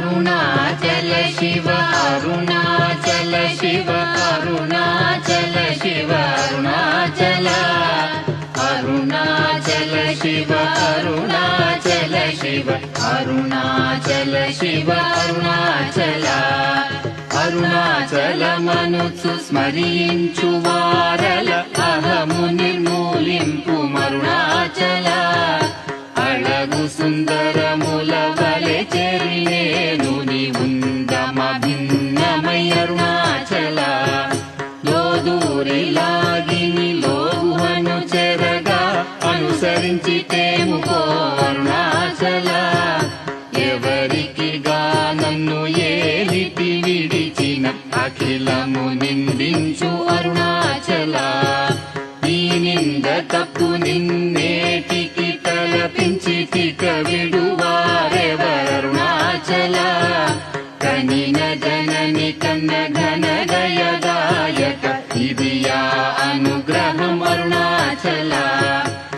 అరుణాచల శివ అరుణాచల శివ అరుణాచల శివ అరుణాచల అరుణాచల శివ అరుణాచల శివ అరుణాచల శివ అరుణాచల అరుణాచలమనుచు స్మరించు వారల అహము నిర్మూలింపు మరుణాచల అడగు సుందరముల వలె చెరినేను ఉందమ భిన్నమై అరుణాచల లోదూరి లాగిని లోగుహను చెరగా అనుసరించి తేముకో అరుణాచల ఎవరికి నన్ను ఏలిటి విడిచిన అఖిలము నిందించు అరుణాచల ఈ నింద తప్పు నిన్నేటికి తలపించి తిక విడువారెవరుణాచల కనిన జనని కన్న ఘన గయదాయక ఇది యా అనుగ్రహం